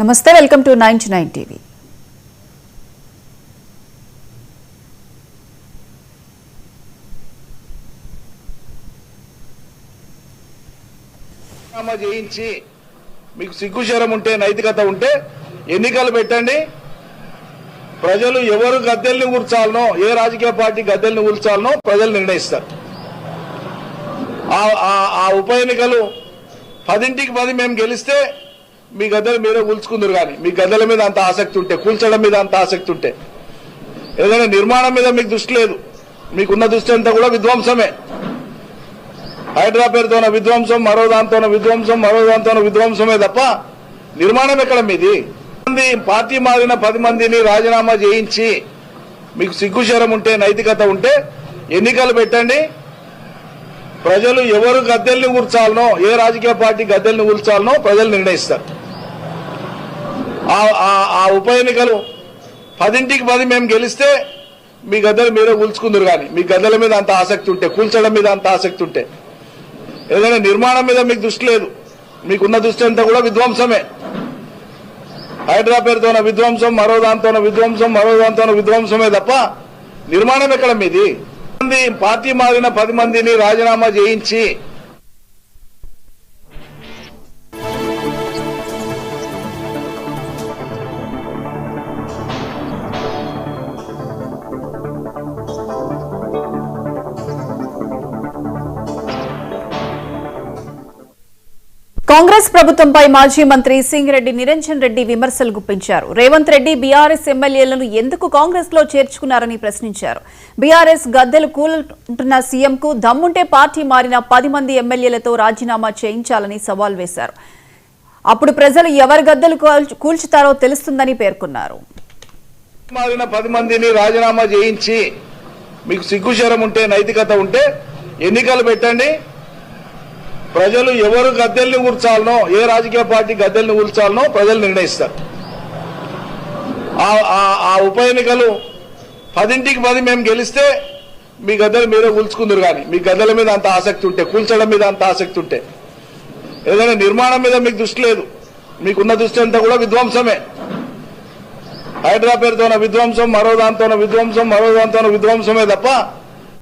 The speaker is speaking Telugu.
నమస్తే, వెల్కమ్ టు 99 టీవీ. చేయించి మీకు సిగ్గుశరం ఉంటే, నైతికత ఉంటే ఎన్నికలు పెట్టండి. ప్రజలు ఎవరు గద్దెల్ని కూర్చాలనో, ఏ రాజకీయ పార్టీ గద్దెల్ని కూర్చాలనో ప్రజలు నిర్ణయిస్తారు. ఆ ఉప ఎన్నికలు 10ంటికి 10 మేము గెలిస్తే మీ గద్దెలు మీరే కూల్చుకుందరు. కానీ మీ గద్దెల మీద అంత ఆసక్తి ఉంటే, కూల్చడం మీద అంత ఆసక్తి ఉంటే, ఏదైనా నిర్మాణం మీద మీకు దృష్టి లేదు. మీకున్న దృష్టి అంతా కూడా విధ్వంసమే. హైడ్రా పేరుతోన విధ్వంసం, మరో దాంతోన విధ్వంసం, మరో దాంతోన విధ్వంసమే తప్ప నిర్మాణం ఎక్కడ మీది? పార్టీ మారిన 10 మందిని రాజీనామా చేయించి మీకు సిగ్గుశరం ఉంటే, నైతికత ఉంటే ఎన్నికలు పెట్టండి. ప్రజలు ఎవరు గద్దెల్ని కూర్చాలనో, ఏ రాజకీయ పార్టీ గద్దెల్ని కూర్చాలనో ప్రజలు నిర్ణయిస్తారు. ఆ ఉప ఎన్నికలు 10ంటికి 10 మేము గెలిస్తే మీ గద్దెలు మీరే కూల్చుకుందరు. కానీ మీ గద్దెల మీద అంత ఆసక్తి ఉంటే, కూల్చడం మీద అంత ఆసక్తి ఉంటే, ఏదైనా నిర్మాణం మీద మీకు దృష్టి లేదు. మీకున్న దృష్టి అంతా కూడా విధ్వంసమే. హైడ్రా పేరుతోన విధ్వంసం, మరో దాంతోన విధ్వంసం, మరో దాంతోన విధ్వంసమే తప్ప నిర్మాణం ఎక్కడ మీది? పార్టీ మారిన 10 మందిని రాజీనామా చేయించి కాంగ్రెస్ ప్రభుత్వంపై మాజీ మంత్రి సింగిరెడ్డి నిరంజన్ రెడ్డి విమర్శలు గుప్పించారు. రేవంత్ రెడ్డి బీఆర్ఎస్ ఎమ్మెల్యేలను ఎందుకు కాంగ్రెస్ లో చేర్చుకున్నారని ప్రశ్నించారు. బీఆర్ఎస్ గద్దెలు కూలుంటున్న సీఎంకు దమ్ముంటే పార్టీ మారిన 10 మంది ఎమ్మెల్యేలతో రాజీనామా చేయించాలని సవాల్ వేశారు. అప్పుడు ప్రజలు ఎవరి గద్దెలు కూల్చుతారో తెలుస్తుందని పేర్కొన్నారు. మారిన 10 మందిని రాజీనామా చేయించి మీకు సిగ్గుశరం ఉంటే, నైతికత ఉంటే ఎన్నికలు పెట్టండి. ప్రజలు ఎవరు గద్దెల్ని కూర్చాలనో, ఏ రాజకీయ పార్టీ గద్దెల్ని కూర్చాలనో ప్రజలు నిర్ణయిస్తారు. ఆ ఉప ఎన్నికలు 10ంటికి 10 మేము గెలిస్తే మీ గద్దెలు మీరే కూల్చుకుందరు. కానీ మీ గద్దెల మీద అంత ఆసక్తి ఉంటే, కూల్చడం మీద అంత ఆసక్తి ఉంటే, ఏదైనా నిర్మాణం మీద మీకు దృష్టి లేదు. మీకున్న దృష్టి అంతా కూడా విధ్వంసమే. హైడ్రా పేరుతోన విధ్వంసం, మరో దాంతోన విధ్వంసం, మరో దాంతోన విధ్వంసమే తప్ప